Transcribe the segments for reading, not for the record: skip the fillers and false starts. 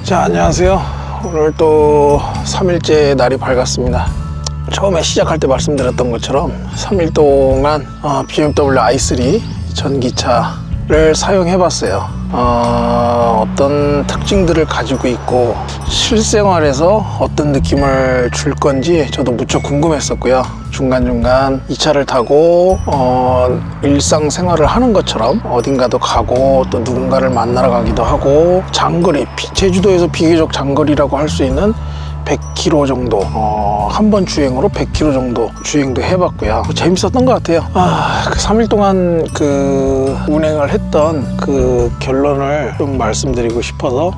자, 안녕하세요. 오늘 또 3일째 날이 밝았습니다. 처음에 시작할 때 말씀드렸던 것처럼 3일 동안 BMW i3 전기차를 사용해 봤어요. 어떤 특징들을 가지고 있고 실생활에서 어떤 느낌을 줄 건지 저도 무척 궁금했었고요. 중간중간 이 차를 타고 일상생활을 하는 것처럼 어딘가도 가고 또 누군가를 만나러 가기도 하고 장거리, 제주도에서 비교적 장거리라고 할 수 있는 100km 정도 한 번 주행으로 100km 정도 주행도 해봤고요. 재밌었던 것 같아요. 그 3일 동안 그 운행을 했던 그 결론을 좀 말씀드리고 싶어서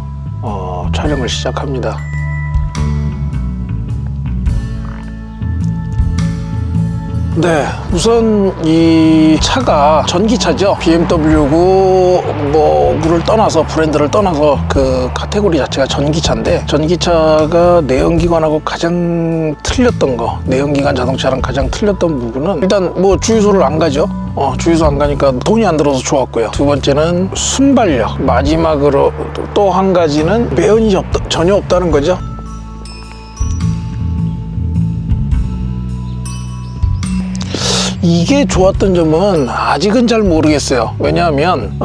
촬영을 시작합니다. 네, 우선 이 차가 전기차죠. BMW고 뭐를 떠나서, 브랜드를 떠나서 그 카테고리 자체가 전기차인데, 전기차가 내연기관하고 가장 틀렸던 거, 내연기관 자동차랑 가장 틀렸던 부분은 일단 뭐 주유소를 안 가죠. 주유소 안 가니까 돈이 안 들어서 좋았고요. 두 번째는 순발력, 마지막으로 또 한 가지는 매연이 전혀 없다는 거죠. 이게 좋았던 점은 아직은 잘 모르겠어요. 왜냐하면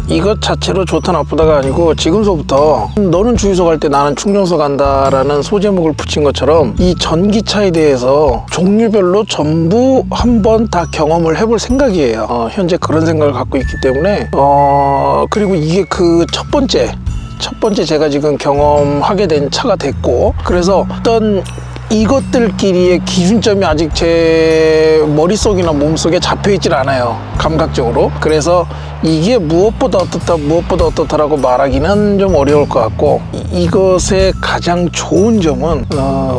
이것 자체로 좋다 나쁘다가 아니고, 지금서부터 너는 주유소 갈 때 나는 충전소 간다 라는 소제목을 붙인 것처럼 이 전기차에 대해서 종류별로 전부 한번 다 경험을 해볼 생각이에요. 현재 그런 생각을 갖고 있기 때문에 그리고 이게 그 첫 번째 제가 지금 경험하게 된 차가 됐고, 그래서 어떤 이것들끼리의 기준점이 아직 제 머릿속이나 몸속에 잡혀있질 않아요, 감각적으로. 그래서 이게 무엇보다 어떻다라고 말하기는 좀 어려울 것 같고, 이것의 가장 좋은 점은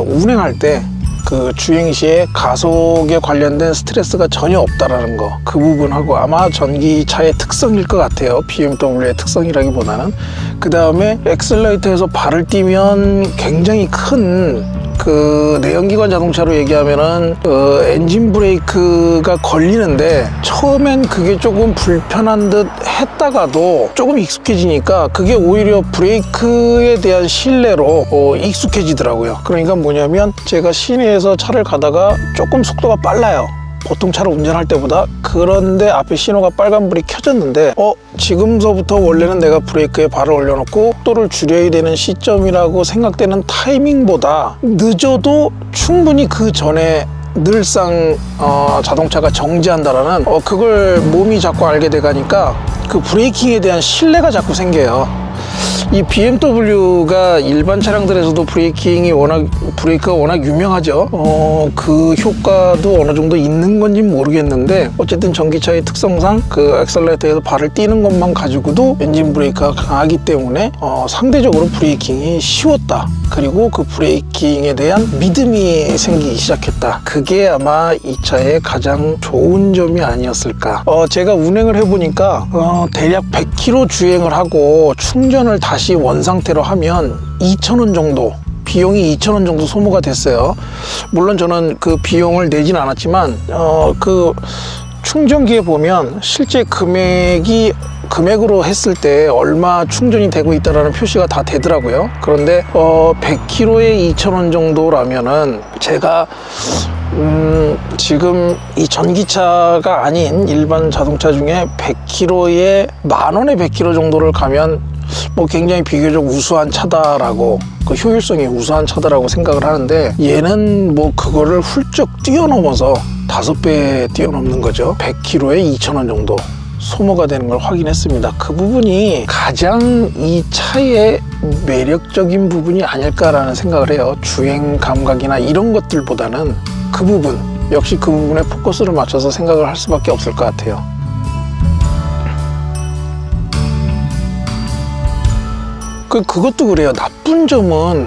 운행할 때 그 주행 시에 가속에 관련된 스트레스가 전혀 없다라는 거, 그 부분하고 아마 전기차의 특성일 것 같아요. BMW의 특성이라기보다는. 그 다음에 엑셀레이터에서 발을 띄면 굉장히 큰 그 내연기관 자동차로 얘기하면은 엔진 브레이크가 걸리는데, 처음엔 그게 조금 불편한 듯 했다가도 조금 익숙해지니까 그게 오히려 브레이크에 대한 신뢰로 익숙해지더라고요. 그러니까 뭐냐면, 제가 시내에서 차를 가다가 조금 속도가 빨라요, 보통 차를 운전할 때보다. 그런데 앞에 신호가 빨간불이 켜졌는데 지금서부터 원래는 내가 브레이크에 발을 올려놓고 속도를 줄여야 되는 시점이라고 생각되는 타이밍보다 늦어도 충분히 그 전에 늘상 자동차가 정지한다라는 그걸 몸이 자꾸 알게 돼가니까 그 브레이킹에 대한 신뢰가 자꾸 생겨요. 이 BMW가 일반 차량들에서도 브레이크가 워낙 유명하죠. 그 효과도 어느 정도 있는 건지 모르겠는데, 어쨌든 전기차의 특성상 그 엑셀레이터에서 발을 띄는 것만 가지고도 엔진 브레이크가 강하기 때문에 상대적으로 브레이킹이 쉬웠다. 그리고 그 브레이킹에 대한 믿음이 생기기 시작했다. 그게 아마 이 차의 가장 좋은 점이 아니었을까. 제가 운행을 해보니까 대략 100km 주행을 하고 충전을 다시 원상태로 하면 2,000원 정도, 비용이 2,000원 정도 소모가 됐어요. 물론 저는 그 비용을 내진 않았지만 그 충전기에 보면 실제 금액으로 했을 때 얼마 충전이 되고 있다는 표시가 다 되더라고요. 그런데 100km에 2,000원 정도라면은 제가 지금 이 전기차가 아닌 일반 자동차 중에 100km에 10,000원에 100km 정도를 가면 뭐 굉장히 비교적 우수한 차다라고, 그 효율성이 우수한 차다라고 생각을 하는데, 얘는 뭐 그거를 훌쩍 뛰어넘어서 5배 뛰어넘는 거죠. 100km에 2,000원 정도 소모가 되는 걸 확인했습니다. 그 부분이 가장 이 차의 매력적인 부분이 아닐까라는 생각을 해요. 주행 감각이나 이런 것들보다는 그 부분, 역시 그 부분에 포커스를 맞춰서 생각을 할 수밖에 없을 것 같아요. 그것도 그래요. 나쁜 점은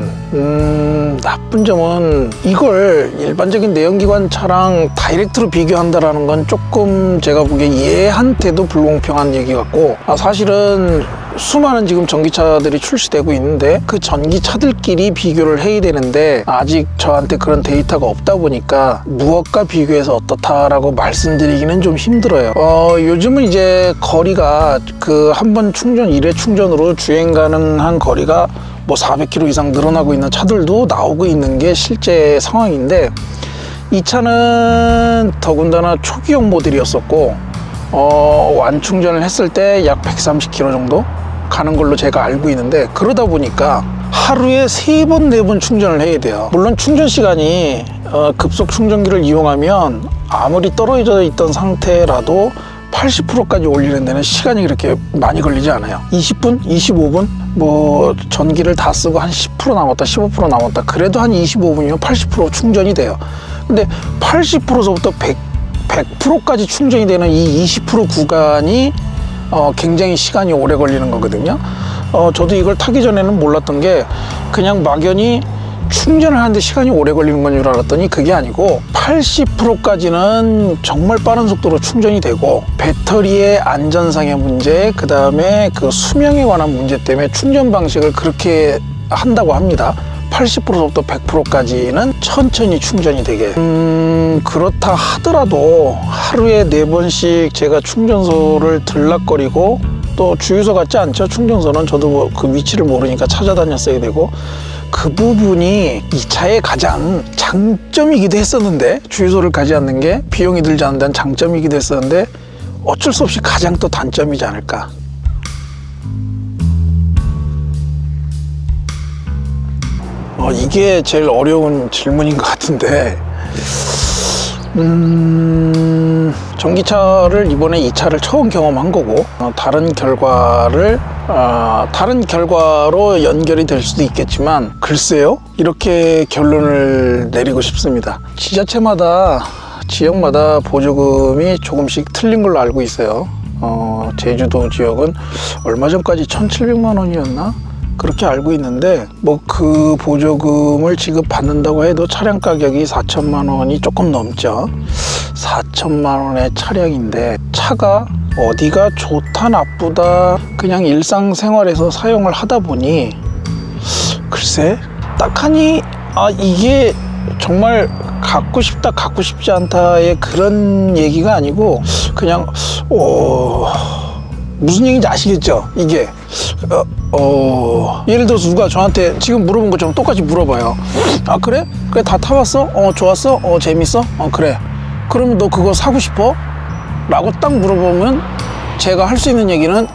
이걸 일반적인 내연기관 차랑 다이렉트로 비교한다라는 건 조금 제가 보기에 얘한테도 불공평한 얘기 같고, 사실은 수많은 지금 전기차들이 출시되고 있는데 그 전기차들끼리 비교를 해야 되는데 아직 저한테 그런 데이터가 없다 보니까 무엇과 비교해서 어떻다라고 말씀드리기는 좀 힘들어요. 요즘은 이제 거리가 그 한 번 충전, 1회 충전으로 주행 가능한 거리가 뭐 400km 이상 늘어나고 있는 차들도 나오고 있는 게 실제 상황인데, 이 차는 더군다나 초기형 모델이었었고 완충전을 했을 때 약 130km 정도 가는 걸로 제가 알고 있는데, 그러다 보니까 하루에 3번, 4번 충전을 해야 돼요. 물론 충전 시간이 급속 충전기를 이용하면 아무리 떨어져 있던 상태라도 80%까지 올리는 데는 시간이 그렇게 많이 걸리지 않아요. 20분? 25분? 뭐 전기를 다 쓰고 한 10% 남았다, 15% 남았다, 그래도 한 25분이면 80% 충전이 돼요. 근데 80%서부터 100%까지 충전이 되는 이 20% 구간이 굉장히 시간이 오래 걸리는 거거든요. 저도 이걸 타기 전에는 몰랐던 게, 그냥 막연히 충전을 하는데 시간이 오래 걸리는 건 줄 알았더니 그게 아니고 80%까지는 정말 빠른 속도로 충전이 되고, 배터리의 안전상의 문제, 그 다음에 그 수명에 관한 문제 때문에 충전 방식을 그렇게 한다고 합니다. 80%부터 100%까지는 천천히 충전이 되게. 그렇다 하더라도 하루에 4번씩 제가 충전소를 들락거리고, 또 주유소 같지 않죠? 충전소는 저도 그 위치를 모르니까 찾아다녔어야 되고, 그 부분이 이 차의 가장 장점이기도 했었는데, 주유소를 가지 않는 게 비용이 들지 않는다는 장점이기도 했었는데 어쩔 수 없이 가장 또 단점이지 않을까. 이게 제일 어려운 질문인 것 같은데, 전기차를 이번에 이 차를 처음 경험한 거고, 다른 결과로 연결이 될 수도 있겠지만, 글쎄요, 이렇게 결론을 내리고 싶습니다. 지자체마다, 지역마다 보조금이 조금씩 틀린 걸로 알고 있어요. 제주도 지역은 얼마 전까지 1,700만 원이었나? 그렇게 알고 있는데, 뭐 그 보조금을 지급받는다고 해도 차량 가격이 4천만 원이 조금 넘죠. 4천만 원의 차량인데, 차가 어디가 좋다 나쁘다 그냥 일상생활에서 사용을 하다 보니, 글쎄 딱하니 이게 정말 갖고 싶다 갖고 싶지 않다의 그런 얘기가 아니고, 그냥 무슨 얘기인지 아시겠죠? 이게 예를 들어서 누가 저한테 지금 물어본 것처럼 똑같이 물어봐요. 아 그래? 그래 다 타봤어? 좋았어? 재밌어? 그래. 그러면 너 그거 사고 싶어? 라고 딱 물어보면 제가 할 수 있는 얘기는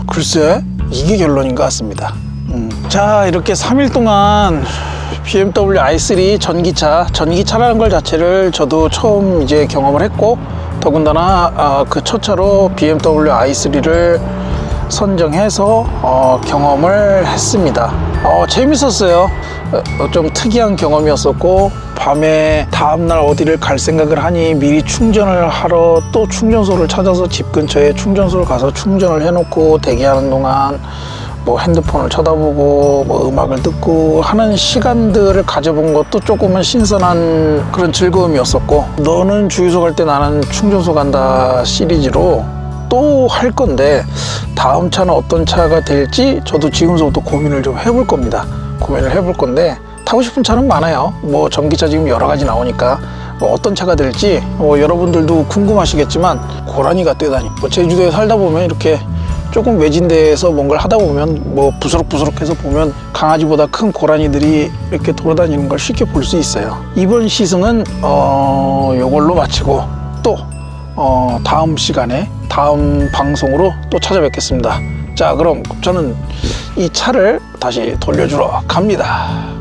글쎄, 이게 결론인 것 같습니다. 자, 이렇게 3일 동안 BMW i3 전기차라는 걸 자체를 저도 처음 이제 경험을 했고, 더군다나 그 첫 차로 BMW i3를 선정해서 경험을 했습니다. 재밌었어요. 좀 특이한 경험이었었고, 밤에 다음날 어디를 갈 생각을 하니 미리 충전을 하러 또 충전소를 찾아서 집 근처에 충전소를 가서 충전을 해놓고 대기하는 동안 뭐 핸드폰을 쳐다보고 뭐 음악을 듣고 하는 시간들을 가져본 것도 조금은 신선한 그런 즐거움이었었고, 너는 주유소 갈 때 나는 충전소 간다 시리즈로 또 할 건데, 다음 차는 어떤 차가 될지 저도 지금서부터 고민을 좀 해볼 겁니다. 고민을 해볼 건데, 타고 싶은 차는 많아요. 뭐 전기차 지금 여러 가지 나오니까 어떤 차가 될지 여러분들도 궁금하시겠지만, 고라니가 뛰다니, 뭐 제주도에 살다 보면 이렇게 조금 외진 데에서 뭔가를 하다 보면 뭐 부스럭부스럭해서 보면 강아지보다 큰 고라니들이 이렇게 돌아다니는 걸 쉽게 볼 수 있어요. 이번 시승은 요걸로 마치고, 또 다음 시간에 다음 방송으로 또 찾아뵙겠습니다. 자, 그럼 저는 이 차를 다시 돌려주러 갑니다.